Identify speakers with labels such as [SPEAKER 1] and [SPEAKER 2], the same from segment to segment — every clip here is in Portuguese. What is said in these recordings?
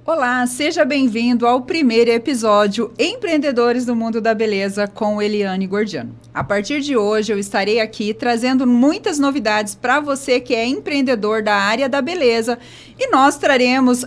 [SPEAKER 1] Olá, seja bem-vindo ao primeiro episódio Empreendedores do Mundo da Beleza com Eliane Gordiano. A partir de hoje eu estarei aqui trazendo muitas novidades para você que é empreendedor da área da beleza e nós traremos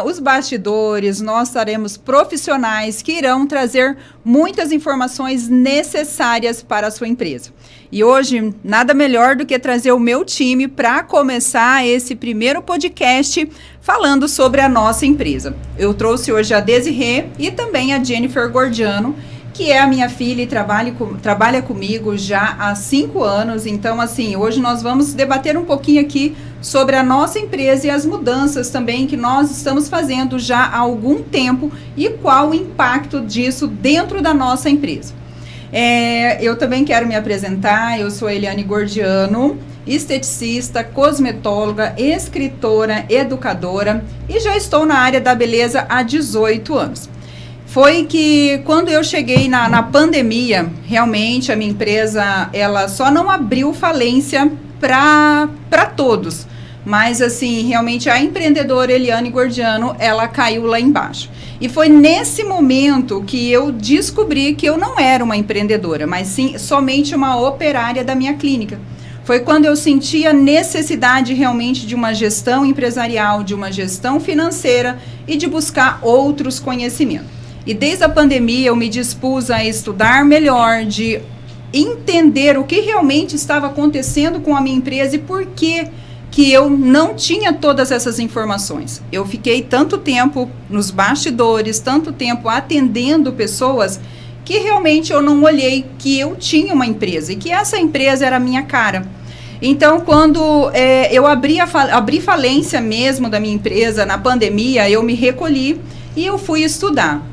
[SPEAKER 1] os bastidores, nós traremos profissionais que irão trazer muitas informações necessárias para a sua empresa. E hoje, nada melhor do que trazer o meu time para começar esse primeiro podcast falando sobre a nossa empresa. Eu trouxe hoje a Desirê e também a Jennifer Gordiano, que é a minha filha e trabalha comigo já há 5 anos. Então, assim, hoje nós vamos debater um pouquinho aqui sobre a nossa empresa e as mudanças também que nós estamos fazendo já há algum tempo e qual o impacto disso dentro da nossa empresa. Eu também quero me apresentar, eu sou Eliane Gordiano, esteticista, cosmetóloga, escritora, educadora e já estou na área da beleza há 18 anos. Foi que quando eu cheguei na pandemia, realmente a minha empresa ela só não abriu falência para todos, mas assim, realmente a empreendedora Eliane Gordiano, ela caiu lá embaixo. E foi nesse momento que eu descobri que eu não era uma empreendedora, mas sim somente uma operária da minha clínica. Foi quando eu senti a necessidade realmente de uma gestão empresarial, de uma gestão financeira e de buscar outros conhecimentos. E desde a pandemia eu me dispus a estudar melhor, de entender o que realmente estava acontecendo com a minha empresa e por que eu não tinha todas essas informações. Eu fiquei tanto tempo nos bastidores, tanto tempo atendendo pessoas, que realmente eu não olhei que eu tinha uma empresa e que essa empresa era a minha cara. Então, quando eu abri falência mesmo da minha empresa na pandemia, eu me recolhi e eu fui estudar.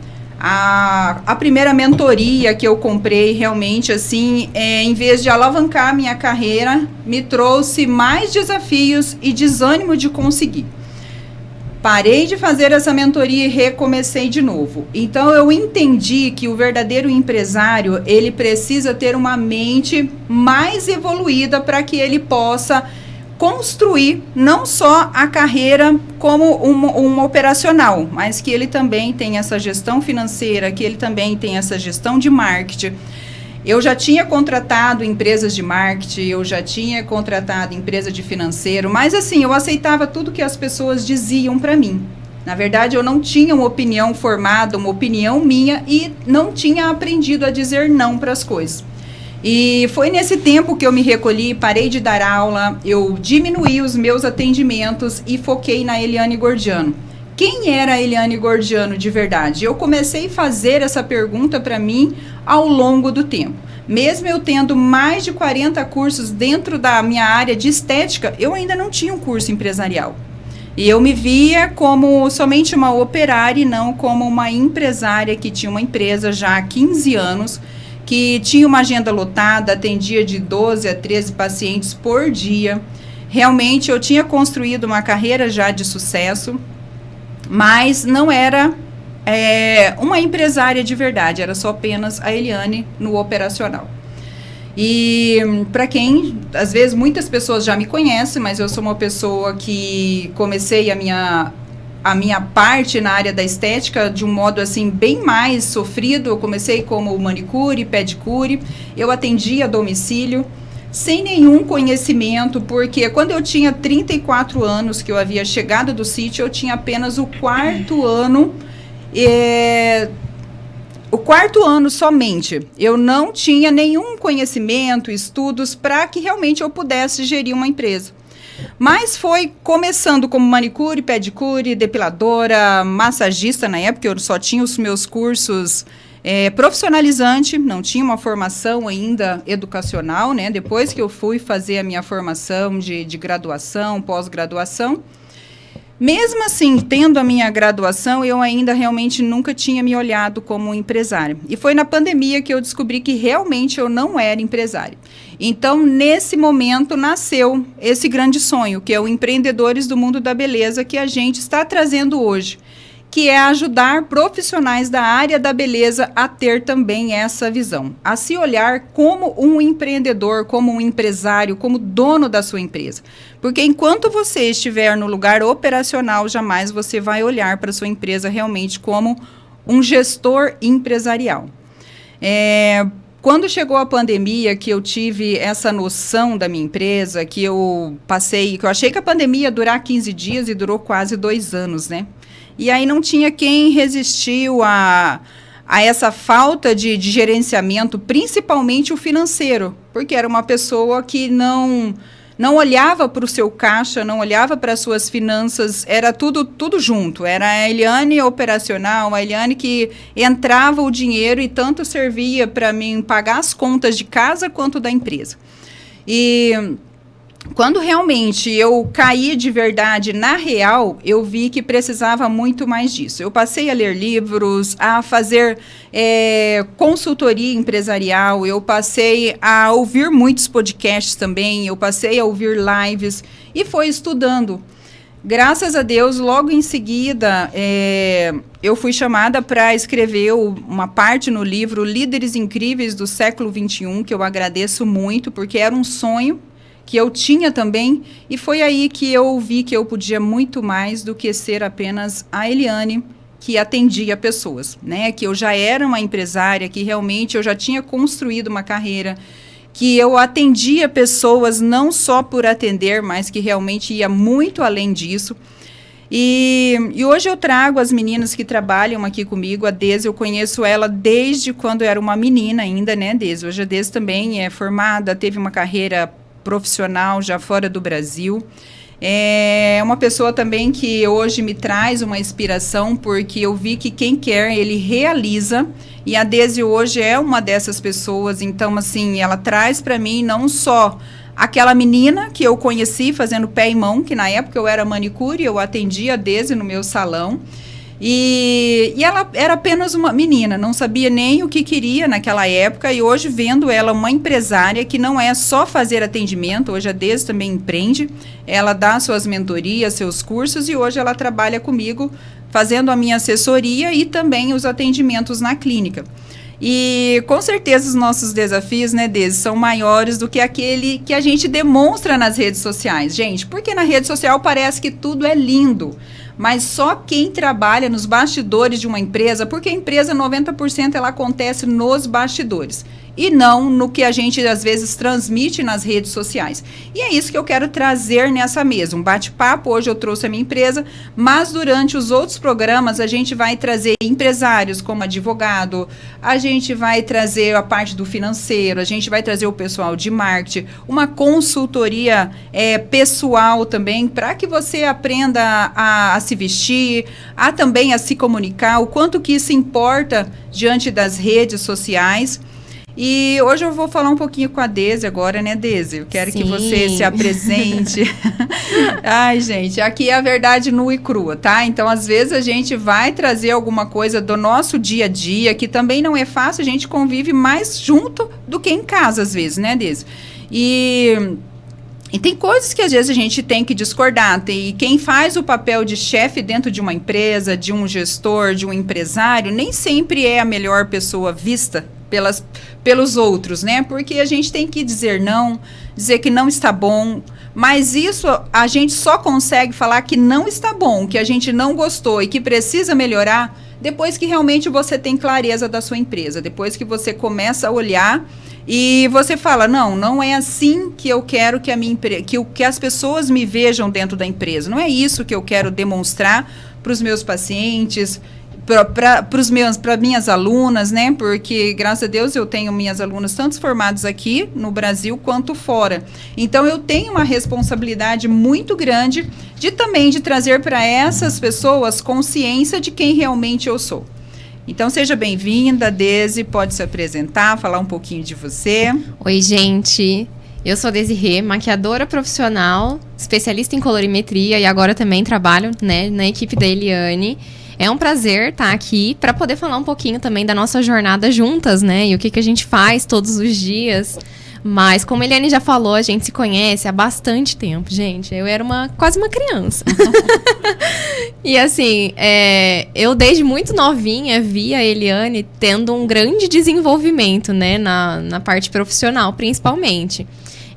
[SPEAKER 1] A primeira mentoria que eu comprei realmente, assim, em vez de alavancar a minha carreira, me trouxe mais desafios e desânimo de conseguir. Parei de fazer essa mentoria e recomecei de novo. Então, eu entendi que o verdadeiro empresário, ele precisa ter uma mente mais evoluída para que ele possa construir não só a carreira como uma operacional, mas que ele também tem essa gestão financeira, que ele também tem essa gestão de marketing. Eu já tinha contratado empresas de marketing, eu já tinha contratado empresa de financeiro, mas assim, eu aceitava tudo que as pessoas diziam para mim. Na verdade, eu não tinha uma opinião formada, uma opinião minha e não tinha aprendido a dizer não para as coisas. E foi nesse tempo que eu me recolhi, parei de dar aula, eu diminuí os meus atendimentos e foquei na Eliane Gordiano. Quem era a Eliane Gordiano de verdade? Eu comecei a fazer essa pergunta para mim ao longo do tempo. Mesmo eu tendo mais de 40 cursos dentro da minha área de estética, eu ainda não tinha um curso empresarial. E eu me via como somente uma operária e não como uma empresária que tinha uma empresa já há 15 anos, que tinha uma agenda lotada, atendia de 12 a 13 pacientes por dia. Realmente eu tinha construído uma carreira já de sucesso, mas não era uma empresária de verdade, era só apenas a Eliane no operacional. E para quem, às vezes muitas pessoas já me conhecem, mas eu sou uma pessoa que comecei a minha parte na área da estética de um modo assim bem mais sofrido. Eu comecei como manicure, pedicure, eu atendia a domicílio, sem nenhum conhecimento, porque quando eu tinha 34 anos que eu havia chegado do sítio, eu tinha apenas o quarto ano, somente. Eu não tinha nenhum conhecimento, estudos, para que realmente eu pudesse gerir uma empresa. Mas foi começando como manicure, pedicure, depiladora, massagista. Na época eu só tinha os meus cursos profissionalizante, não tinha uma formação ainda educacional, né? Depois que eu fui fazer a minha formação de graduação, pós-graduação, mesmo assim, tendo a minha graduação, eu ainda realmente nunca tinha me olhado como empresária. E foi na pandemia que eu descobri que realmente eu não era empresária. Então, nesse momento, nasceu esse grande sonho, que é o Empreendedores do Mundo da Beleza, que a gente está trazendo hoje. que é ajudar profissionais da área da beleza a ter também essa visão, a se olhar como um empreendedor, como um empresário, como dono da sua empresa. Porque enquanto você estiver no lugar operacional, jamais você vai olhar para a sua empresa realmente como um gestor empresarial. Quando chegou a pandemia, que eu tive essa noção da minha empresa, que eu achei que a pandemia ia durar 15 dias e durou quase 2 anos, né? E aí não tinha quem resistiu a essa falta de gerenciamento, principalmente o financeiro, porque era uma pessoa que não olhava para o seu caixa, não olhava para as suas finanças, era tudo junto. Era a Eliane operacional, a Eliane que entrava o dinheiro e tanto servia para mim pagar as contas de casa quanto da empresa. E quando realmente eu caí de verdade na real, eu vi que precisava muito mais disso. Eu passei a ler livros, a fazer consultoria empresarial, eu passei a ouvir muitos podcasts também, eu passei a ouvir lives e fui estudando. Graças a Deus, logo em seguida, eu fui chamada para escrever uma parte no livro Líderes Incríveis do Século XXI, que eu agradeço muito, porque era um sonho que eu tinha também, e foi aí que eu vi que eu podia muito mais do que ser apenas a Eliane que atendia pessoas, né? Que eu já era uma empresária, que realmente eu já tinha construído uma carreira, que eu atendia pessoas não só por atender, mas que realmente ia muito além disso. E hoje eu trago as meninas que trabalham aqui comigo. A Deise, eu conheço ela desde quando eu era uma menina ainda, né, Deise? Hoje a Deise também é formada, teve uma carreira profissional já fora do Brasil. É uma pessoa também que hoje me traz uma inspiração, porque eu vi que quem quer, ele realiza, e a Deise hoje é uma dessas pessoas. Então, assim, ela traz para mim não só aquela menina que eu conheci fazendo pé e mão, que na época eu era manicure, eu atendia a Deise no meu salão, e ela era apenas uma menina, não sabia nem o que queria naquela época, e hoje vendo ela uma empresária que não é só fazer atendimento, hoje a Deise também empreende, ela dá suas mentorias, seus cursos, e hoje ela trabalha comigo fazendo a minha assessoria e também os atendimentos na clínica. E com certeza os nossos desafios, né, Deise, são maiores do que aquele que a gente demonstra nas redes sociais, gente, porque na rede social parece que tudo é lindo, mas só quem trabalha nos bastidores de uma empresa, porque a empresa 90% ela acontece nos bastidores e não no que a gente às vezes transmite nas redes sociais. E é isso que eu quero trazer nessa mesa, um bate-papo. Hoje eu trouxe a minha empresa, mas durante os outros programas a gente vai trazer empresários como advogado, a gente vai trazer a parte do financeiro, a gente vai trazer o pessoal de marketing, uma consultoria pessoal também, para que você aprenda a se vestir, também a se comunicar, o quanto que isso importa diante das redes sociais. E hoje eu vou falar um pouquinho com a Deise agora, né, Deise? Eu quero que você se apresente. Ai, gente, aqui é a verdade nua e crua, tá? Então, às vezes, a gente vai trazer alguma coisa do nosso dia a dia, que também não é fácil, a gente convive mais junto do que em casa, às vezes, né, Deise? E tem coisas que às vezes a gente tem que discordar. E quem faz o papel de chefe dentro de uma empresa, de um gestor, de um empresário, nem sempre é a melhor pessoa vista pelos outros, né? Porque a gente tem que dizer não, dizer que não está bom, mas isso a gente só consegue falar que não está bom, que a gente não gostou e que precisa melhorar depois que realmente você tem clareza da sua empresa, depois que você começa a olhar e você fala, não é assim que eu quero que que as pessoas me vejam dentro da empresa, não é isso que eu quero demonstrar para os meus pacientes, para minhas alunas, né? Porque, graças a Deus, eu tenho minhas alunas tanto formadas aqui no Brasil quanto fora. Então, eu tenho uma responsabilidade muito grande de trazer para essas pessoas consciência de quem realmente eu sou. Então, seja bem-vinda, Deise, pode se apresentar, falar um pouquinho de você.
[SPEAKER 2] Oi, gente. Eu sou Desirê, maquiadora profissional, especialista em colorimetria e agora também trabalho, né, na equipe da Eliane. É um prazer estar aqui para poder falar um pouquinho também da nossa jornada juntas, né? E o que a gente faz todos os dias. Mas, como a Eliane já falou, a gente se conhece há bastante tempo, gente. Eu era quase uma criança. E assim, eu desde muito novinha vi a Eliane tendo um grande desenvolvimento, né? Na parte profissional, principalmente.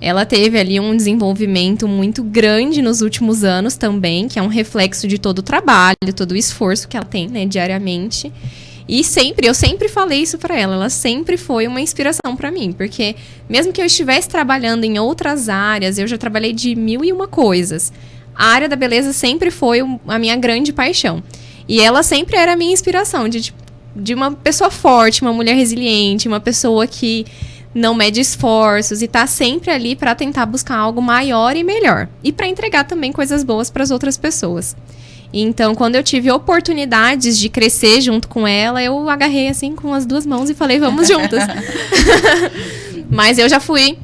[SPEAKER 2] Ela teve ali um desenvolvimento muito grande nos últimos anos também, que é um reflexo de todo o trabalho, todo o esforço que ela tem, né, diariamente. E eu sempre falei isso pra ela sempre foi uma inspiração pra mim, porque mesmo que eu estivesse trabalhando em outras áreas, eu já trabalhei de 1001 coisas, a área da beleza sempre foi a minha grande paixão. E ela sempre era a minha inspiração, de uma pessoa forte, uma mulher resiliente, uma pessoa que não mede esforços e tá sempre ali pra tentar buscar algo maior e melhor. E pra entregar também coisas boas pras outras pessoas. Então, quando eu tive oportunidades de crescer junto com ela, eu agarrei assim com as duas mãos e falei, vamos juntas. Mas eu já fui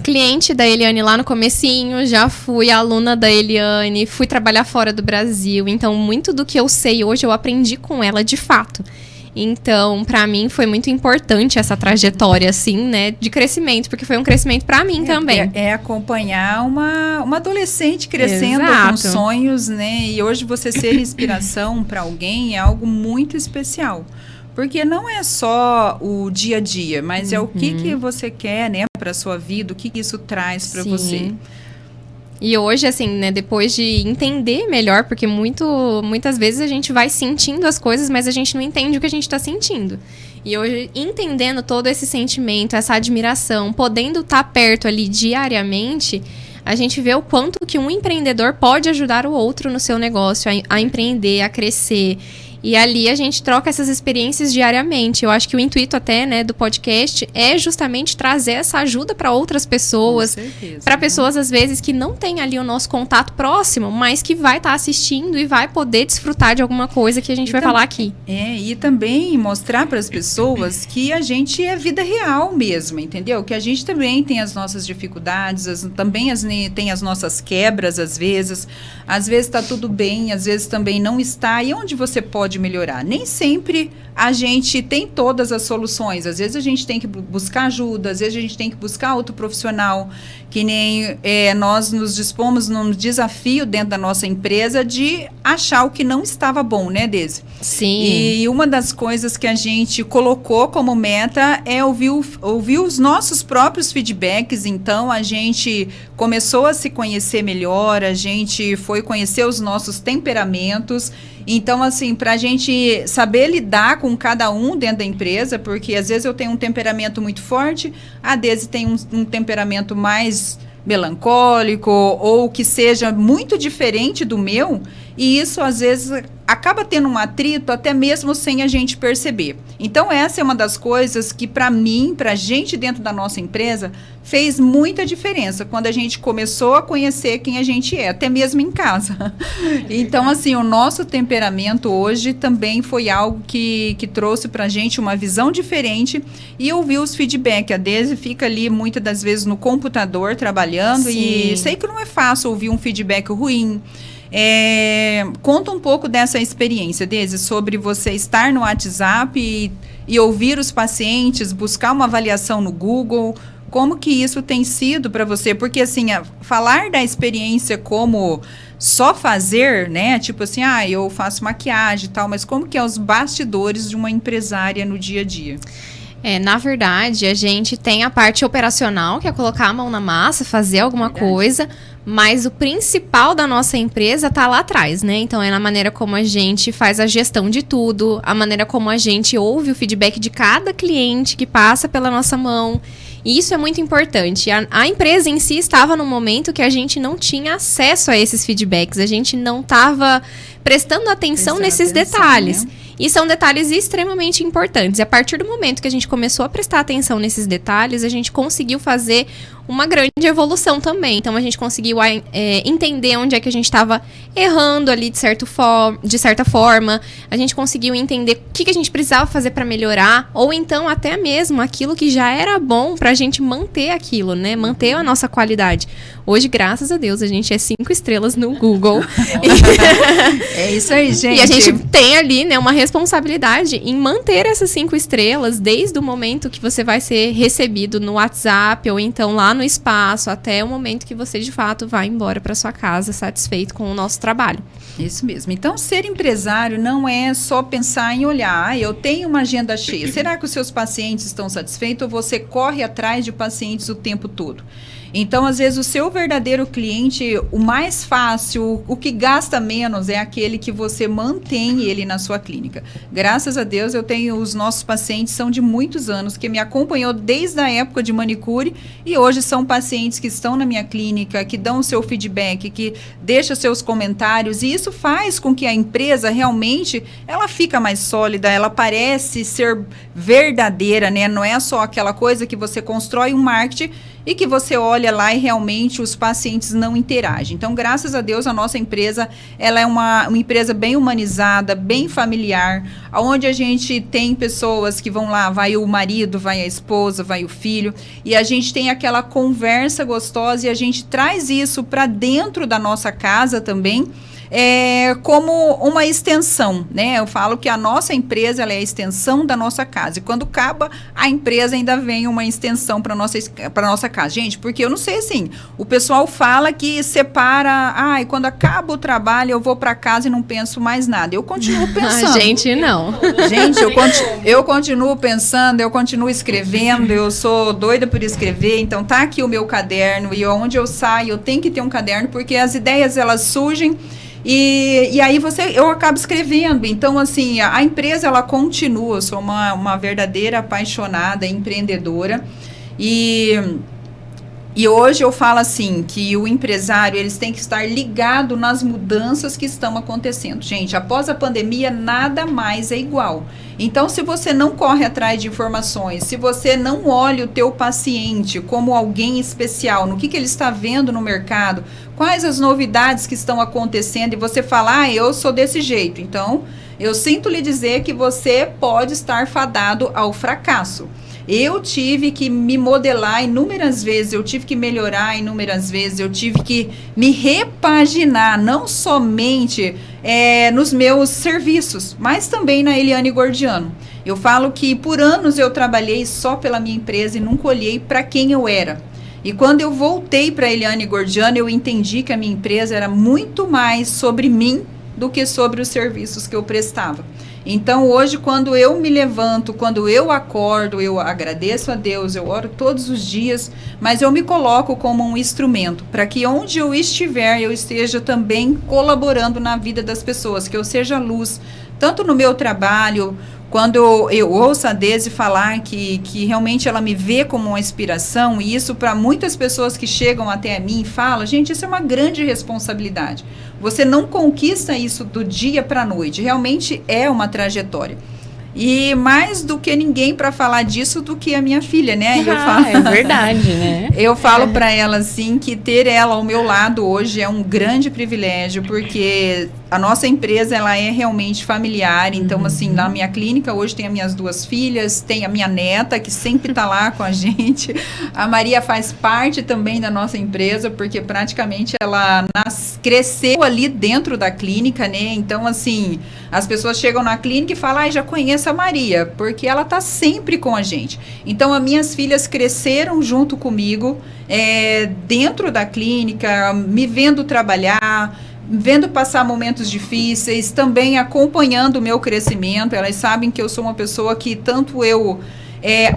[SPEAKER 2] cliente da Eliane lá no comecinho, já fui aluna da Eliane, fui trabalhar fora do Brasil. Então, muito do que eu sei hoje, eu aprendi com ela de fato. Então, pra mim, foi muito importante essa trajetória, assim, né, de crescimento, porque foi um crescimento pra mim também.
[SPEAKER 1] É acompanhar uma adolescente crescendo com sonhos, né, e hoje você ser inspiração pra alguém é algo muito especial. Porque não é só o dia a dia, mas é o que você quer, né, pra sua vida, o que isso traz pra você.
[SPEAKER 2] E hoje, assim, né, depois de entender melhor, porque muitas vezes a gente vai sentindo as coisas, mas a gente não entende o que a gente tá sentindo. E hoje, entendendo todo esse sentimento, essa admiração, podendo estar perto ali diariamente, a gente vê o quanto que um empreendedor pode ajudar o outro no seu negócio, a empreender, a crescer. E ali a gente troca essas experiências diariamente. Eu acho que o intuito até, né, do podcast é justamente trazer essa ajuda para outras pessoas, para pessoas às vezes que não têm ali o nosso contato próximo, mas que vai estar assistindo e vai poder desfrutar de alguma coisa que a gente vai falar aqui.
[SPEAKER 1] E também mostrar para as pessoas que a gente é vida real mesmo, entendeu? Que a gente também tem as nossas dificuldades, também tem as nossas quebras às vezes está tudo bem, às vezes também não está. E onde você pode melhorar? Nem sempre a gente tem todas as soluções. Às vezes a gente tem que buscar ajuda, às vezes a gente tem que buscar outro profissional, que nem nós nos dispomos num desafio dentro da nossa empresa de achar o que não estava bom, né, Desi?
[SPEAKER 2] Sim.
[SPEAKER 1] E uma das coisas que a gente colocou como meta é ouvir os nossos próprios feedbacks. Então, a gente começou a se conhecer melhor, a gente foi conhecer os nossos temperamentos. Então, assim, para a gente saber lidar com cada um dentro da empresa, porque às vezes eu tenho um temperamento muito forte, a Desi tem um temperamento mais melancólico, ou que seja muito diferente do meu, e isso às vezes acaba tendo um atrito até mesmo sem a gente perceber. Então essa é uma das coisas que para mim, pra gente dentro da nossa empresa, fez muita diferença quando a gente começou a conhecer quem a gente é, até mesmo em casa. Então assim, o nosso temperamento hoje também foi algo que trouxe pra gente uma visão diferente e ouvir os feedbacks. A Desi fica ali muitas das vezes no computador trabalhando. Sim. E sei que não é fácil ouvir um feedback ruim. Conta um pouco dessa experiência, Desi, sobre você estar no WhatsApp e ouvir os pacientes, buscar uma avaliação no Google. Como que isso tem sido para você? Porque, assim, falar da experiência como só fazer, né? Tipo assim, eu faço maquiagem e tal, mas como que é os bastidores de uma empresária no dia a dia?
[SPEAKER 2] Na verdade, a gente tem a parte operacional, que é colocar a mão na massa, fazer alguma coisa, mas o principal da nossa empresa está lá atrás, né? Então, é na maneira como a gente faz a gestão de tudo, a maneira como a gente ouve o feedback de cada cliente que passa pela nossa mão. E isso é muito importante. A empresa em si estava num momento que a gente não tinha acesso a esses feedbacks, a gente não estava prestando atenção nesses detalhes. Né? E são detalhes extremamente importantes. E a partir do momento que a gente começou a prestar atenção nesses detalhes, a gente conseguiu fazer uma grande evolução também. Então, a gente conseguiu entender onde é que a gente estava errando ali de certa forma. A gente conseguiu entender o que a gente precisava fazer para melhorar, ou então até mesmo aquilo que já era bom para a gente manter aquilo, né? Manter a nossa qualidade. Hoje, graças a Deus, a gente é 5 estrelas no Google.
[SPEAKER 1] É isso aí, gente.
[SPEAKER 2] E a gente tem ali, né, uma responsabilidade em manter essas 5 estrelas desde o momento que você vai ser recebido no WhatsApp ou então lá no espaço, até o momento que você, de fato, vai embora para sua casa satisfeito com o nosso trabalho.
[SPEAKER 1] Isso mesmo. Então, ser empresário não é só pensar em olhar, eu tenho uma agenda cheia. Será que os seus pacientes estão satisfeitos ou você corre atrás de pacientes o tempo todo? Então, às vezes, o seu verdadeiro cliente, o mais fácil, o que gasta menos é aquele que você mantém ele na sua clínica. Graças a Deus, eu tenho os nossos pacientes, são de muitos anos, que me acompanhou desde a época de manicure e hoje são pacientes que estão na minha clínica, que dão o seu feedback, que deixam seus comentários, e isso faz com que a empresa realmente, ela fica mais sólida, ela parece ser verdadeira, né? Não é só aquela coisa que você constrói um marketing e que você olha lá e realmente os pacientes não interagem. Então, graças a Deus, a nossa empresa, ela é uma empresa bem humanizada, bem familiar, onde a gente tem pessoas que vão lá, vai o marido, vai a esposa, vai o filho, e a gente tem aquela conversa gostosa e a gente traz isso para dentro da nossa casa também, como uma extensão, né? Eu falo que a nossa empresa, ela é a extensão da nossa casa. E quando acaba, a empresa ainda vem uma extensão para nossa casa. Gente, porque eu não sei assim, o pessoal fala que separa, quando acaba o trabalho, eu vou para casa e não penso mais nada. Eu continuo pensando.
[SPEAKER 2] Gente, não.
[SPEAKER 1] Gente, eu continuo pensando, eu continuo escrevendo, eu sou doida por escrever, então tá aqui o meu caderno, e onde eu saio, eu tenho que ter um caderno, porque as ideias, elas surgem. E aí eu acabo escrevendo. Então, assim, a empresa, ela continua. Eu sou uma verdadeira apaixonada empreendedora. E hoje eu falo assim, que o empresário, eles têm que estar ligado nas mudanças que estão acontecendo. Gente, após a pandemia, nada mais é igual. Então, se você não corre atrás de informações, se você não olha o teu paciente como alguém especial, no que ele está vendo no mercado, quais as novidades que estão acontecendo, e você fala, eu sou desse jeito. Então, eu sinto lhe dizer que você pode estar fadado ao fracasso. Eu tive que me modelar inúmeras vezes, eu tive que melhorar inúmeras vezes, eu tive que me repaginar, não somente nos meus serviços, mas também na Eliane Gordiano. Eu falo que por anos eu trabalhei só pela minha empresa e nunca olhei para quem eu era. E quando eu voltei para a Eliane Gordiano, eu entendi que a minha empresa era muito mais sobre mim do que sobre os serviços que eu prestava. Então, hoje, quando eu me levanto, quando eu acordo, eu agradeço a Deus, eu oro todos os dias, mas eu me coloco como um instrumento, para que onde eu estiver, eu esteja também colaborando na vida das pessoas, que eu seja luz, tanto no meu trabalho, quando eu ouço a Deise falar que realmente ela me vê como uma inspiração, e isso para muitas pessoas que chegam até a mim e falam, gente, isso é uma grande responsabilidade. Você não conquista isso do dia para a noite, realmente é uma trajetória. E mais do que ninguém para falar disso do que a minha filha, né?
[SPEAKER 3] É verdade, né?
[SPEAKER 1] Eu falo para ela assim que ter ela ao meu lado hoje é um grande privilégio, porque a nossa empresa, ela é realmente familiar. Então, assim, na minha clínica hoje tem as minhas 2 filhas, tem a minha neta que sempre está lá com a gente. A Maria faz parte também da nossa empresa, porque praticamente ela cresceu ali dentro da clínica, né? Então, assim, as pessoas chegam na clínica e falam, já conheço a Maria, porque ela está sempre com a gente. Então, as minhas filhas cresceram junto comigo, dentro da clínica, me vendo trabalhar, vendo passar momentos difíceis, também acompanhando o meu crescimento. Elas sabem que eu sou uma pessoa que tanto eu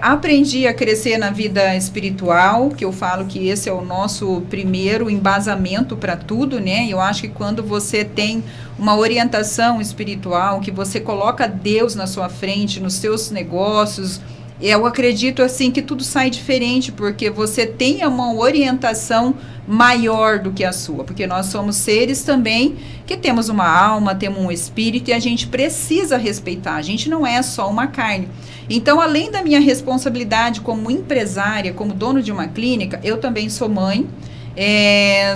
[SPEAKER 1] aprendi a crescer na vida espiritual, que eu falo que esse é o nosso primeiro embasamento para tudo, né? Eu acho que quando você tem uma orientação espiritual, que você coloca Deus na sua frente, nos seus negócios, eu acredito assim que tudo sai diferente, porque você tem uma orientação maior do que a sua, porque nós somos seres também que temos uma alma, temos um espírito e a gente precisa respeitar, a gente não é só uma carne. Então, além da minha responsabilidade como empresária, como dono de uma clínica, eu também sou mãe,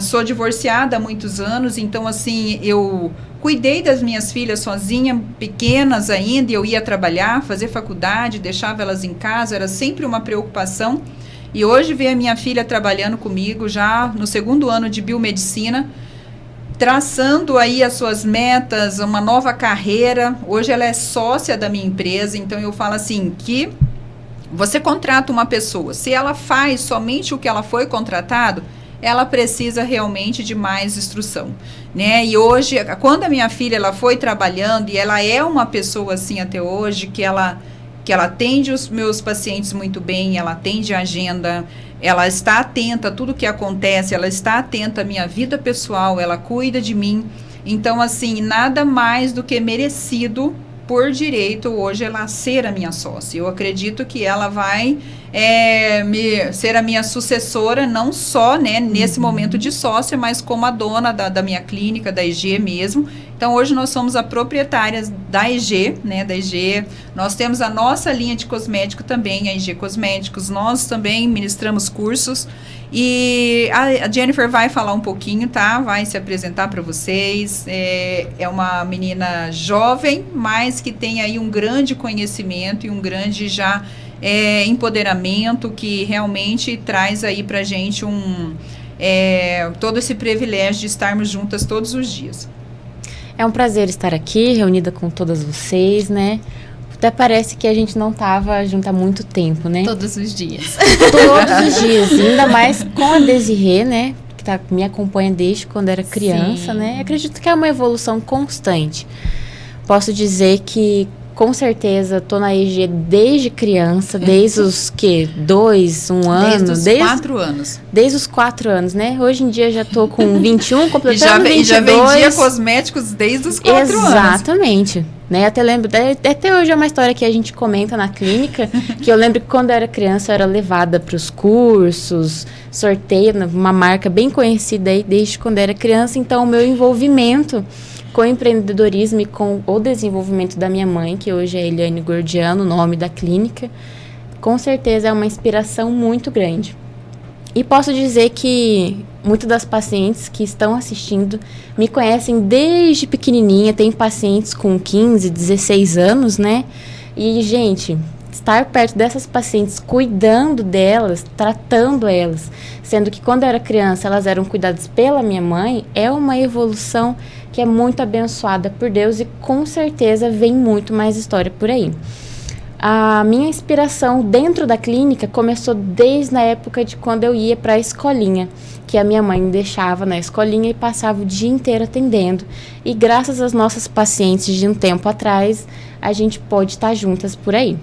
[SPEAKER 1] sou divorciada há muitos anos, então assim, eu cuidei das minhas filhas sozinha, pequenas ainda, eu ia trabalhar, fazer faculdade, deixava elas em casa, era sempre uma preocupação. E hoje ver a minha filha trabalhando comigo, já no 2º ano de biomedicina, traçando aí as suas metas, uma nova carreira. Hoje ela é sócia da minha empresa, então eu falo assim, que você contrata uma pessoa, se ela faz somente o que ela foi contratado, ela precisa realmente de mais instrução, né? E hoje, quando a minha filha ela foi trabalhando, e ela é uma pessoa assim até hoje, que ela atende os meus pacientes muito bem, ela atende a agenda, ela está atenta a tudo que acontece, ela está atenta à minha vida pessoal, ela cuida de mim. Então, assim, nada mais do que merecido por direito hoje ela ser a minha sócia. Eu acredito que ela vai ser a minha sucessora, não só, né, nesse momento de sócia, mas como a dona da minha clínica, da EG mesmo. Então, hoje nós somos a proprietária da EG, né, da EG. Nós temos a nossa linha de cosmético também, a EG Cosméticos. Nós também ministramos cursos. E a Jennifer vai falar um pouquinho, tá? Vai se apresentar para vocês. É uma menina jovem, mas que tem aí um grande conhecimento e um grande já empoderamento, que realmente traz aí pra gente todo esse privilégio de estarmos juntas todos os dias.
[SPEAKER 3] É um prazer estar aqui, reunida com todas vocês, né? Até parece que a gente não estava junto há muito tempo, né?
[SPEAKER 2] Todos os dias.
[SPEAKER 3] Todos os dias, ainda mais com a Desirê, né? Que me acompanha desde quando era criança, né? Acredito que é uma evolução constante. Posso dizer que, com certeza, tô na EG desde criança, desde os 2, 1 ano.
[SPEAKER 1] Desde os 4 anos.
[SPEAKER 3] Desde os 4 anos, né? Hoje em dia já tô com 21, completando 22.
[SPEAKER 1] E já vendia cosméticos desde os 4 anos.
[SPEAKER 3] Exatamente. Né? Até lembro, até hoje é uma história que a gente comenta na clínica, que eu lembro que quando eu era criança eu era levada para os cursos, sorteio, uma marca bem conhecida aí desde quando eu era criança, então o meu envolvimento com o empreendedorismo e com o desenvolvimento da minha mãe, que hoje é Eliane Gordiano, o nome da clínica, com certeza é uma inspiração muito grande. E posso dizer que muitas das pacientes que estão assistindo me conhecem desde pequenininha, tem pacientes com 15, 16 anos, né? E, gente, estar perto dessas pacientes, cuidando delas, tratando elas, sendo que quando eu era criança elas eram cuidadas pela minha mãe, é uma evolução que é muito abençoada por Deus e com certeza vem muito mais história por aí. A minha inspiração dentro da clínica começou desde a época de quando eu ia para a escolinha, que a minha mãe me deixava na escolinha e passava o dia inteiro atendendo. E graças às nossas pacientes de um tempo atrás, a gente pode estar juntas por aí.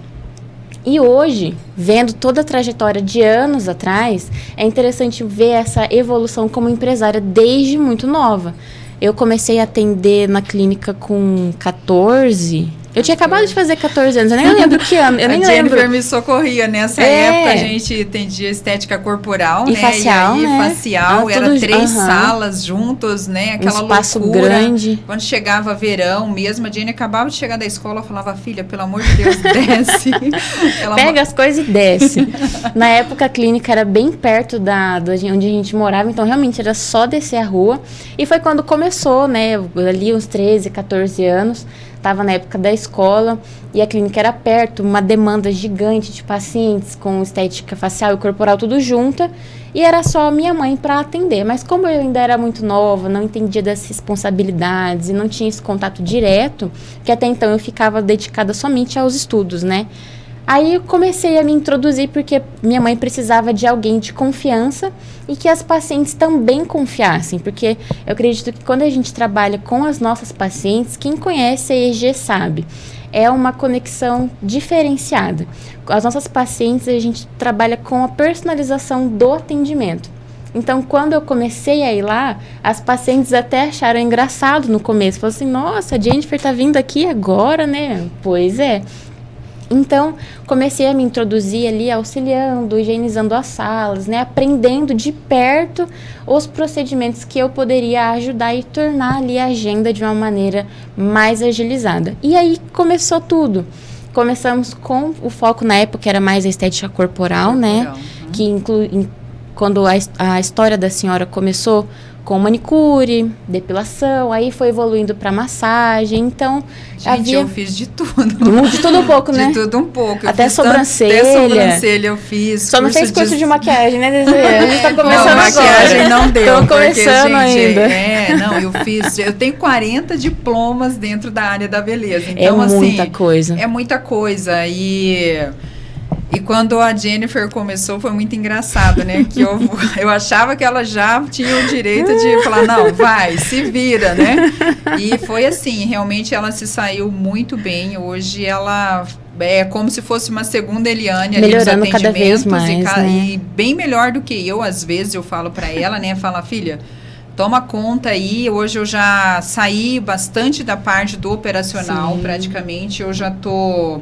[SPEAKER 3] E hoje, vendo toda a trajetória de anos atrás, é interessante ver essa evolução como empresária desde muito nova. Eu comecei a atender na clínica com 14. Eu tinha acabado de fazer 14 anos, eu nem lembro que ano. Eu nem
[SPEAKER 1] a
[SPEAKER 3] lembro.
[SPEAKER 1] Jennifer me socorria. Nessa época, a gente atendia estética corporal,
[SPEAKER 3] e
[SPEAKER 1] né?
[SPEAKER 3] facial,
[SPEAKER 1] e aí,
[SPEAKER 3] né?
[SPEAKER 1] facial, era 3 salas juntos, né? Aquela
[SPEAKER 3] espaço
[SPEAKER 1] loucura.
[SPEAKER 3] Grande.
[SPEAKER 1] Quando chegava verão mesmo, a Jenny acabava de chegar da escola, eu falava, filha, pelo amor de Deus, desce.
[SPEAKER 3] Pega as coisas e desce. Na época, a clínica era bem perto onde a gente morava, então realmente era só descer a rua. E foi quando começou, né? Ali uns 13, 14 anos. Estava na época da escola e a clínica era perto, uma demanda gigante de pacientes com estética facial e corporal tudo junta, e era só a minha mãe para atender. Mas como eu ainda era muito nova, não entendia das responsabilidades e não tinha esse contato direto, que até então eu ficava dedicada somente aos estudos, né? Aí eu comecei a me introduzir porque minha mãe precisava de alguém de confiança e que as pacientes também confiassem, porque eu acredito que quando a gente trabalha com as nossas pacientes, quem conhece a EG sabe, é uma conexão diferenciada. Com as nossas pacientes, a gente trabalha com a personalização do atendimento. Então, quando eu comecei a ir lá, as pacientes até acharam engraçado no começo. Falaram assim, nossa, a Jennifer tá vindo aqui agora, né? Pois é. Então, comecei a me introduzir ali, auxiliando, higienizando as salas, né? Aprendendo de perto os procedimentos que eu poderia ajudar e tornar ali a agenda de uma maneira mais agilizada. E aí começou tudo. Começamos com o foco, na época, era mais a estética corporal, né? Que quando a história da senhora começou com manicure, depilação, aí foi evoluindo para massagem, então
[SPEAKER 1] Gente, eu fiz de tudo.
[SPEAKER 3] De tudo um pouco, né?
[SPEAKER 1] De tudo um pouco.
[SPEAKER 3] Até sobrancelha.
[SPEAKER 1] Até sobrancelha eu fiz.
[SPEAKER 3] Só não fez curso de maquiagem, né, Desirê? A gente tá começando
[SPEAKER 1] não,
[SPEAKER 3] agora.
[SPEAKER 1] Maquiagem não deu.
[SPEAKER 3] Estamos começando
[SPEAKER 1] ainda. Eu tenho 40 diplomas dentro da área da beleza. Então,
[SPEAKER 3] é muita coisa.
[SPEAKER 1] É muita coisa. E quando a Jennifer começou, foi muito engraçado, né? Que eu achava que ela já tinha o direito de falar, não, vai, se vira, né? E foi assim, realmente ela se saiu muito bem. Hoje ela é como se fosse uma segunda Eliane ali nos atendimentos. Cada vez mais, e bem melhor do que eu, às vezes, eu falo para ela, né? Fala, filha, toma conta aí, hoje eu já saí bastante da parte do operacional, praticamente, eu já tô...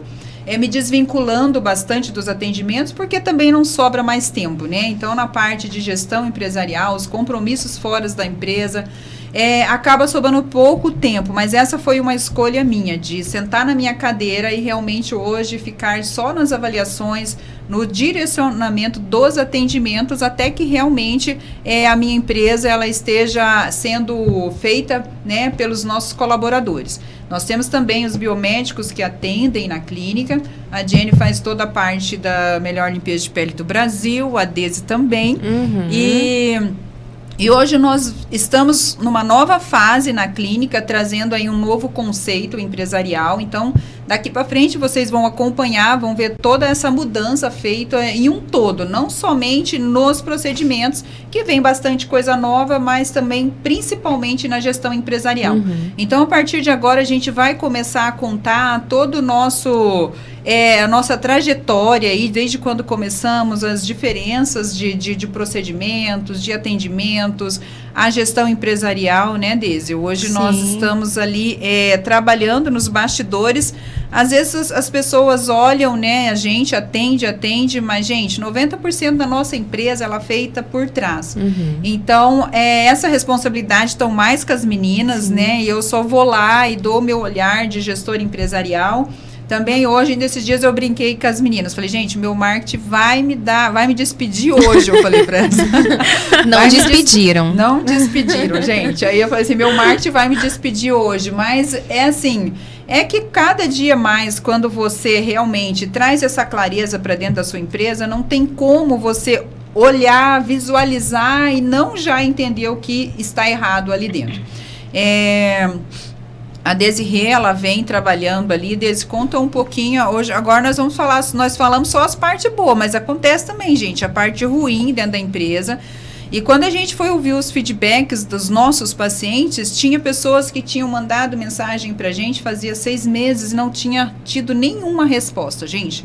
[SPEAKER 1] me desvinculando bastante dos atendimentos, porque também não sobra mais tempo, né? Então, na parte de gestão empresarial, os compromissos fora da empresa, acaba sobrando pouco tempo, mas essa foi uma escolha minha, de sentar na minha cadeira e realmente hoje ficar só nas avaliações, no direcionamento dos atendimentos, até que realmente a minha empresa ela esteja sendo feita, né, pelos nossos colaboradores. Nós temos também os biomédicos que atendem na clínica. A Jenny faz toda a parte da melhor limpeza de pele do Brasil, a Desi também. E hoje nós estamos numa nova fase na clínica, trazendo aí um novo conceito empresarial. Então, daqui para frente vocês vão acompanhar, vão ver toda essa mudança feita em um todo, não somente nos procedimentos, que vem bastante coisa nova, mas também principalmente na gestão empresarial. Então, a partir de agora, a gente vai começar a contar todo o nosso... a nossa trajetória aí, desde quando começamos, as diferenças de procedimentos, de atendimentos, a gestão empresarial, né, Desi? Hoje nós estamos ali trabalhando nos bastidores. Às vezes as pessoas olham, né, a gente atende, mas, gente, 90% da nossa empresa ela é feita por trás. Então, essa responsabilidade estão mais com as meninas, né, e eu só vou lá e dou meu olhar de gestor empresarial. Também hoje, nesses dias, eu brinquei com as meninas. Falei, gente, meu marketing vai me despedir hoje, eu falei pra elas.
[SPEAKER 2] Não despediram.
[SPEAKER 1] Não despediram, gente. Aí eu falei assim, meu marketing vai me despedir hoje. Mas é assim, é que cada dia mais, quando você realmente traz essa clareza para dentro da sua empresa, não tem como você olhar, visualizar e não já entender o que está errado ali dentro. A Desirê, ela vem trabalhando ali. Desi, conta um pouquinho. Hoje, agora nós falamos só as partes boas, mas acontece também, gente, a parte ruim dentro da empresa. E quando a gente foi ouvir os feedbacks dos nossos pacientes, tinha pessoas que tinham mandado mensagem pra gente, fazia 6 meses e não tinha tido nenhuma resposta. Gente,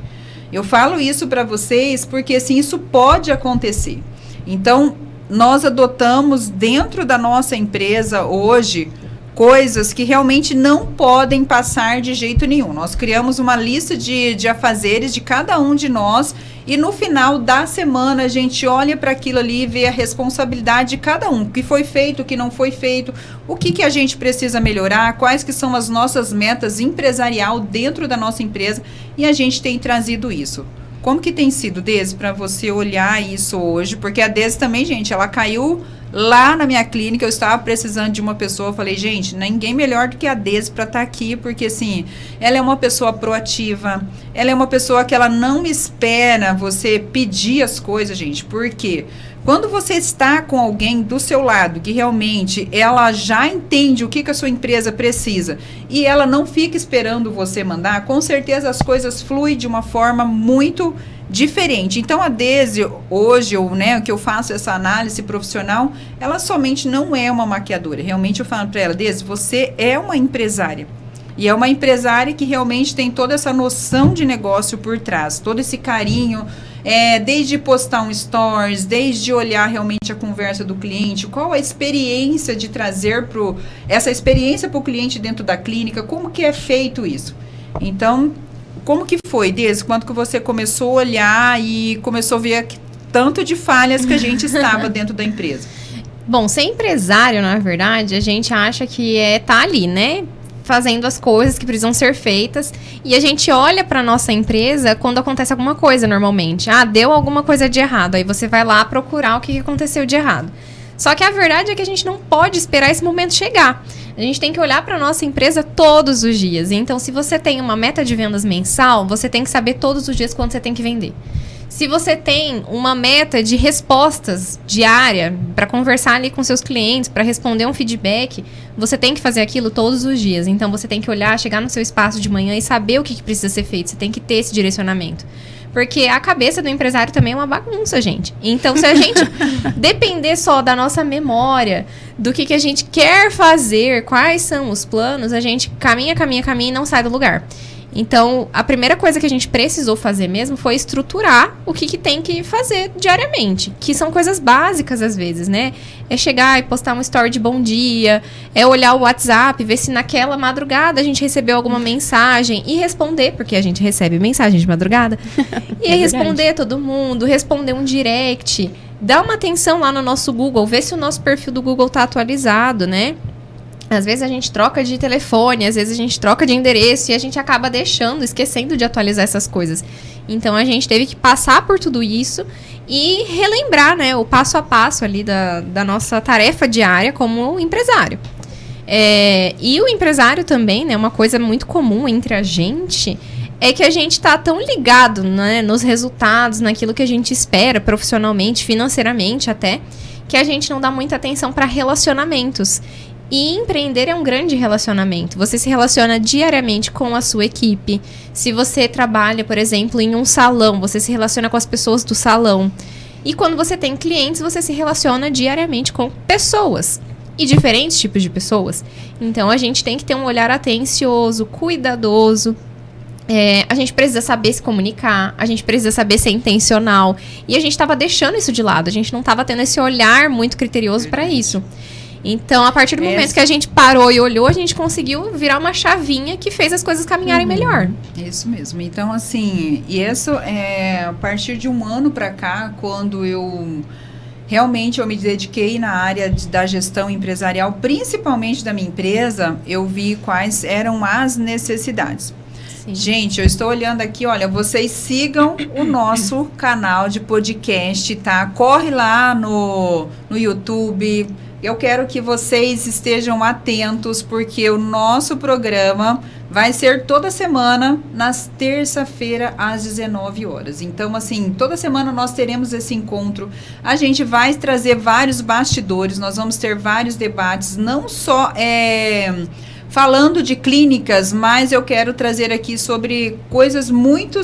[SPEAKER 1] eu falo isso para vocês porque, assim, isso pode acontecer. Então, nós adotamos dentro da nossa empresa hoje coisas que realmente não podem passar de jeito nenhum. Nós criamos uma lista de afazeres de cada um de nós e no final da semana a gente olha para aquilo ali e vê a responsabilidade de cada um. O que foi feito, o que não foi feito, o que a gente precisa melhorar, quais que são as nossas metas empresarial dentro da nossa empresa, e a gente tem trazido isso. Como que tem sido, Desi, para você olhar isso hoje? Porque a Desi também, gente, ela caiu lá na minha clínica, eu estava precisando de uma pessoa, eu falei, gente, ninguém melhor do que a Desi para estar aqui, porque assim, ela é uma pessoa proativa, ela é uma pessoa que ela não espera você pedir as coisas, gente, por quê? Quando você está com alguém do seu lado, que realmente ela já entende o que a sua empresa precisa e ela não fica esperando você mandar, com certeza as coisas fluem de uma forma muito diferente. Então, a Desi, hoje, o que eu faço essa análise profissional, ela somente não é uma maquiadora. Realmente eu falo para ela, Desi, você é uma empresária. E é uma empresária que realmente tem toda essa noção de negócio por trás, todo esse carinho, desde postar um stories, desde olhar realmente a conversa do cliente, qual a experiência de trazer essa experiência para o cliente dentro da clínica, como que é feito isso. Então, como que foi, desde quando que você começou a olhar e começou a ver tanto de falhas que a gente estava dentro da empresa?
[SPEAKER 2] Bom, ser empresário, na verdade, a gente acha que tá ali, né? Fazendo as coisas que precisam ser feitas. E a gente olha para nossa empresa quando acontece alguma coisa, normalmente. Deu alguma coisa de errado. Aí você vai lá procurar o que aconteceu de errado. Só que a verdade é que a gente não pode esperar esse momento chegar. A gente tem que olhar para nossa empresa todos os dias. Então, se você tem uma meta de vendas mensal, você tem que saber todos os dias quanto você tem que vender. Se você tem uma meta de respostas diária para conversar ali com seus clientes, para responder um feedback, você tem que fazer aquilo todos os dias. Então, você tem que olhar, chegar no seu espaço de manhã e saber o que precisa ser feito. Você tem que ter esse direcionamento. Porque a cabeça do empresário também é uma bagunça, gente. Então, se a gente depender só da nossa memória, do que a gente quer fazer, quais são os planos, a gente caminha e não sai do lugar. Então, a primeira coisa que a gente precisou fazer mesmo foi estruturar o que tem que fazer diariamente. Que são coisas básicas, às vezes, né? É chegar e postar um story de bom dia, é olhar o WhatsApp, ver se naquela madrugada a gente recebeu alguma mensagem e responder, porque a gente recebe mensagem de madrugada. E aí responder todo mundo, responder um direct, dar uma atenção lá no nosso Google, ver se o nosso perfil do Google tá atualizado, né? Às vezes a gente troca de telefone, às vezes a gente troca de endereço e a gente acaba esquecendo de atualizar essas coisas. Então a gente teve que passar por tudo isso e relembrar, né, o passo a passo ali da nossa tarefa diária como empresário. E o empresário também, né, uma coisa muito comum entre a gente é que a gente tá tão ligado, né, nos resultados, naquilo que a gente espera profissionalmente, financeiramente até, que a gente não dá muita atenção para relacionamentos. E empreender é um grande relacionamento. Você se relaciona diariamente com a sua equipe. Se você trabalha, por exemplo, em um salão, você se relaciona com as pessoas do salão. E quando você tem clientes, você se relaciona diariamente com pessoas. E diferentes tipos de pessoas. Então, a gente tem que ter um olhar atencioso, cuidadoso. A gente precisa saber se comunicar, a gente precisa saber ser intencional. E a gente estava deixando isso de lado. A gente não estava tendo esse olhar muito criterioso para isso. Então, a partir do momento que a gente parou e olhou, a gente conseguiu virar uma chavinha que fez as coisas caminharem melhor.
[SPEAKER 1] Isso mesmo. Então, assim, a partir de um ano para cá, quando eu me dediquei na área da gestão empresarial, principalmente da minha empresa, eu vi quais eram as necessidades. Sim. Gente, eu estou olhando aqui, olha, vocês sigam o nosso canal de podcast, tá? Corre lá no YouTube. Eu quero que vocês estejam atentos, porque o nosso programa vai ser toda semana, nas terça-feira, às 19 horas. Então, assim, toda semana nós teremos esse encontro. A gente vai trazer vários bastidores, nós vamos ter vários debates, não só falando de clínicas, mas eu quero trazer aqui sobre coisas muito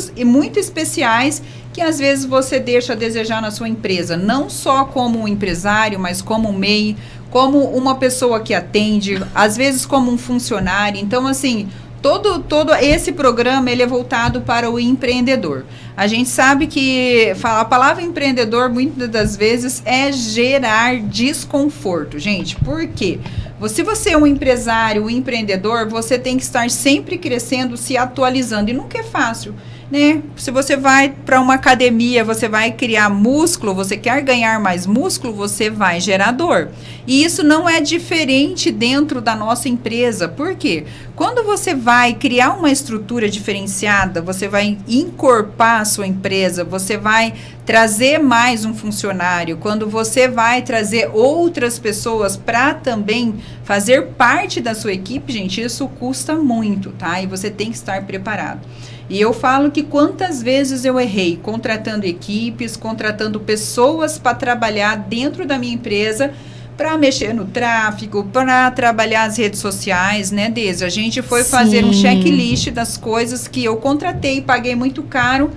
[SPEAKER 1] especiais que às vezes você deixa a desejar na sua empresa, não só como um empresário, mas como um MEI, como uma pessoa que atende, às vezes como um funcionário. Então, assim, todo esse programa ele é voltado para o empreendedor. A gente sabe que a palavra empreendedor, muitas das vezes, é gerar desconforto. Gente, por quê? Se você é um empresário, um empreendedor, você tem que estar sempre crescendo, se atualizando, e nunca é fácil, né? Se você vai para uma academia, você vai criar músculo, você quer ganhar mais músculo, você vai gerar dor. E isso não é diferente dentro da nossa empresa. Por quê? Quando você vai criar uma estrutura diferenciada, você vai encorpar a sua empresa, você vai trazer mais um funcionário, quando você vai trazer outras pessoas para também fazer parte da sua equipe, gente, isso custa muito, tá? E você tem que estar preparado. E eu falo que quantas vezes eu errei contratando equipes, contratando pessoas para trabalhar dentro da minha empresa, para mexer no tráfego, para trabalhar as redes sociais, né, Deise? A gente foi fazer um checklist das coisas que eu contratei e paguei muito caro,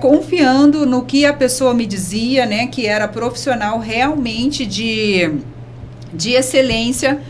[SPEAKER 1] confiando no que a pessoa me dizia, né, que era profissional realmente de excelência,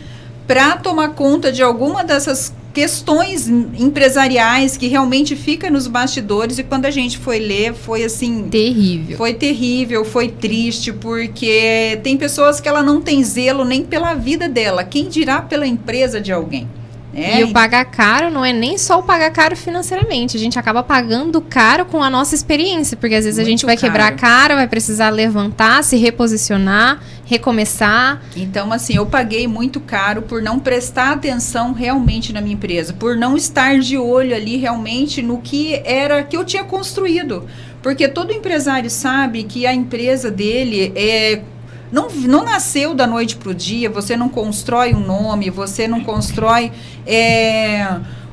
[SPEAKER 1] para tomar conta de alguma dessas questões empresariais que realmente fica nos bastidores. E quando a gente foi ler, foi assim...
[SPEAKER 2] terrível.
[SPEAKER 1] Foi terrível, foi triste, porque tem pessoas que ela não tem zelo nem pela vida dela, quem dirá pela empresa de alguém,
[SPEAKER 2] E o pagar caro não é nem só o pagar caro financeiramente. A gente acaba pagando caro com a nossa experiência. Porque às vezes a gente vai quebrar a cara, vai precisar levantar, se reposicionar, recomeçar.
[SPEAKER 1] Então, assim, eu paguei muito caro por não prestar atenção realmente na minha empresa. Por não estar de olho ali realmente no que era que eu tinha construído. Porque todo empresário sabe que a empresa dele não nasceu da noite para o dia, você não constrói um nome, você não constrói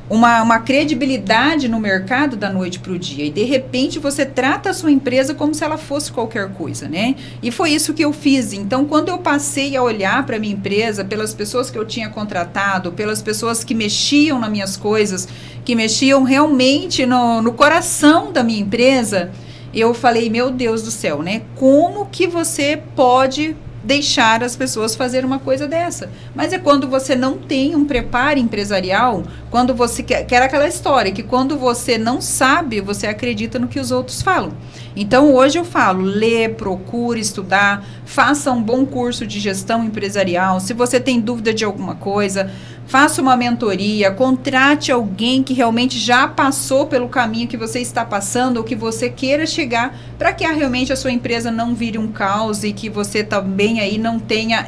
[SPEAKER 1] uma credibilidade no mercado da noite para o dia. E, de repente, você trata a sua empresa como se ela fosse qualquer coisa, né? E foi isso que eu fiz. Então, quando eu passei a olhar para a minha empresa, pelas pessoas que eu tinha contratado, pelas pessoas que mexiam nas minhas coisas, que mexiam realmente no coração da minha empresa, eu falei, meu Deus do céu, né? Como que você pode deixar as pessoas fazer uma coisa dessa? Mas é quando você não tem um preparo empresarial, quando você quer aquela história, que quando você não sabe, você acredita no que os outros falam. Então, hoje eu falo, lê, procure estudar, faça um bom curso de gestão empresarial. Se você tem dúvida de alguma coisa, faça uma mentoria, contrate alguém que realmente já passou pelo caminho que você está passando ou que você queira chegar, para que realmente a sua empresa não vire um caos e que você também aí não tenha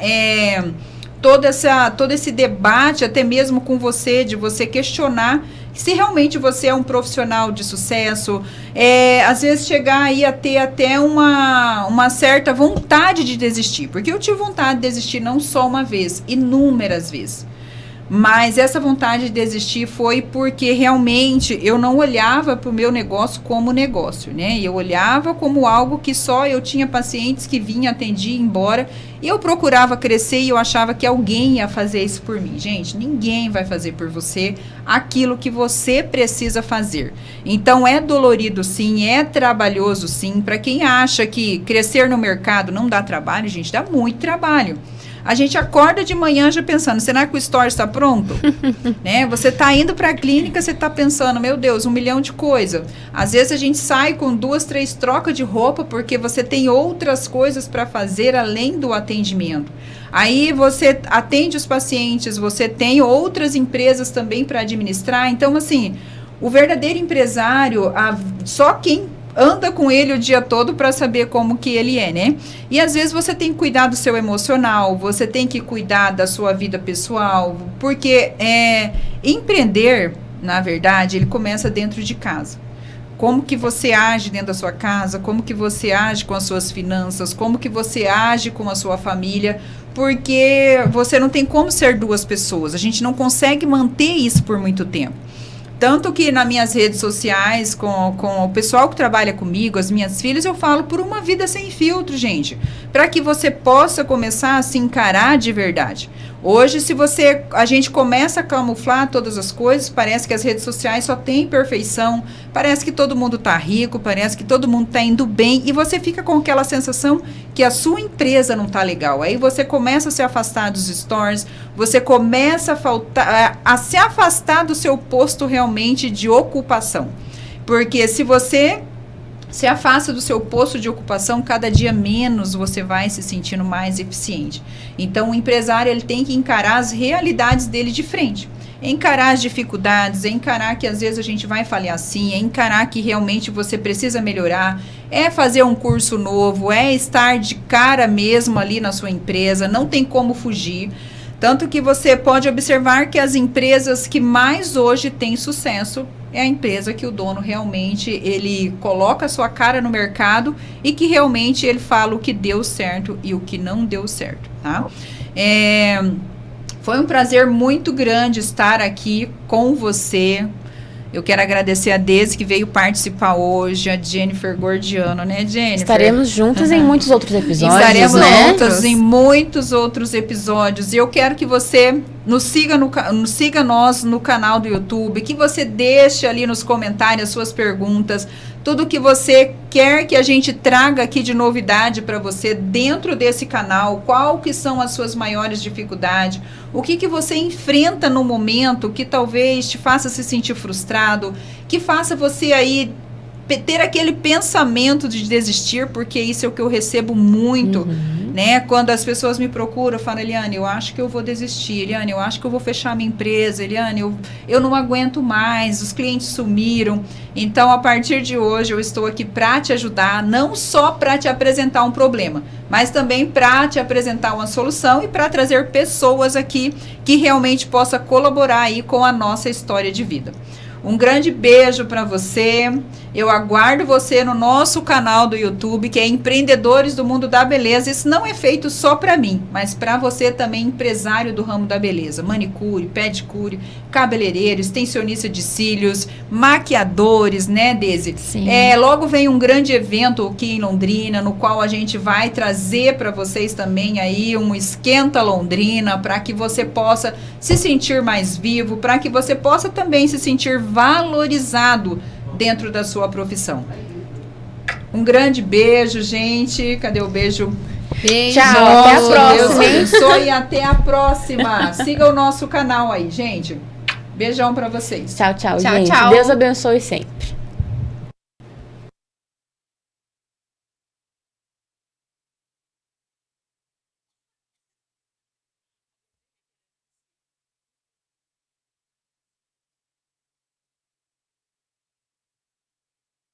[SPEAKER 1] todo esse debate, até mesmo com você, de você questionar se realmente você é um profissional de sucesso. Às vezes chegar aí a ter até uma certa vontade de desistir, porque eu tive vontade de desistir não só uma vez, inúmeras vezes. Mas essa vontade de desistir foi porque realmente eu não olhava para o meu negócio como negócio, né? Eu olhava como algo que só eu tinha pacientes que vinham, atendia, ia embora. E eu procurava crescer e eu achava que alguém ia fazer isso por mim. Gente, ninguém vai fazer por você aquilo que você precisa fazer. Então, é dolorido sim, é trabalhoso sim. Para quem acha que crescer no mercado não dá trabalho, gente, dá muito trabalho. A gente acorda de manhã já pensando, será que o store está pronto? Né? Você está indo para a clínica, você está pensando, meu Deus, 1 milhão de coisas. Às vezes a gente sai com 2, 3 trocas de roupa, porque você tem outras coisas para fazer além do atendimento. Aí você atende os pacientes, você tem outras empresas também para administrar. Então, assim, o verdadeiro empresário, só quem anda com ele o dia todo para saber como que ele é, né? E às vezes você tem que cuidar do seu emocional, você tem que cuidar da sua vida pessoal, porque empreender, na verdade, ele começa dentro de casa. Como que você age dentro da sua casa, como que você age com as suas finanças, como que você age com a sua família, porque você não tem como ser 2 pessoas, a gente não consegue manter isso por muito tempo. Tanto que nas minhas redes sociais, com o pessoal que trabalha comigo, as minhas filhas, eu falo por uma vida sem filtro, gente. Para que você possa começar a se encarar de verdade. Hoje, a gente começa a camuflar todas as coisas, parece que as redes sociais só tem perfeição, parece que todo mundo está rico, parece que todo mundo está indo bem, e você fica com aquela sensação que a sua empresa não está legal. Aí você começa a se afastar dos stores, você começa a se afastar do seu posto realmente de ocupação. Porque se você se afasta do seu posto de ocupação, cada dia menos você vai se sentindo mais eficiente. Então, o empresário ele tem que encarar as realidades dele de frente. Encarar as dificuldades, encarar que às vezes a gente vai falhar sim, encarar que realmente você precisa melhorar, fazer um curso novo, estar de cara mesmo ali na sua empresa, não tem como fugir. Tanto que você pode observar que as empresas que mais hoje têm sucesso é a empresa que o dono realmente, ele coloca a sua cara no mercado e que realmente ele fala o que deu certo e o que não deu certo, tá? Foi um prazer muito grande estar aqui com você. Eu quero agradecer a Deise que veio participar hoje, a Jennifer Gordiano, né, Jennifer?
[SPEAKER 3] Estaremos juntos em muitos outros episódios,
[SPEAKER 1] Estaremos juntos em muitos outros episódios. E eu quero que você nos siga nós no canal do YouTube, que você deixe ali nos comentários as suas perguntas, tudo que você quer que a gente traga aqui de novidade para você dentro desse canal, qual que são as suas maiores dificuldades, o que você enfrenta no momento que talvez te faça se sentir frustrado, que faça você aí ter aquele pensamento de desistir, porque isso é o que eu recebo muito, né? Quando as pessoas me procuram, falam, Eliane, eu acho que eu vou desistir, Eliane, eu acho que eu vou fechar minha empresa, Eliane, eu não aguento mais, os clientes sumiram. Então, a partir de hoje, eu estou aqui para te ajudar, não só para te apresentar um problema, mas também para te apresentar uma solução e para trazer pessoas aqui que realmente possa colaborar aí com a nossa história de vida. Um grande beijo para você. Eu aguardo você no nosso canal do YouTube, que é Empreendedores do Mundo da Beleza. Isso não é feito só para mim, mas para você também, empresário do ramo da beleza. Manicure, pedicure, cabeleireiro, extensionista de cílios, maquiadores, né, Desi?
[SPEAKER 2] Sim.
[SPEAKER 1] Logo vem um grande evento aqui em Londrina, no qual a gente vai trazer para vocês também aí um Esquenta Londrina, para que você possa se sentir mais vivo, para que você possa também se sentir valorizado dentro da sua profissão. Um grande beijo, gente. Cadê o beijo?
[SPEAKER 2] Beijo.
[SPEAKER 3] Tchau, até a próxima.
[SPEAKER 1] Deus abençoe e até a próxima. Siga o nosso canal aí, gente. Beijão pra vocês.
[SPEAKER 3] Tchau,
[SPEAKER 2] Tchau,
[SPEAKER 3] gente.
[SPEAKER 2] tchau.
[SPEAKER 3] Deus abençoe sempre.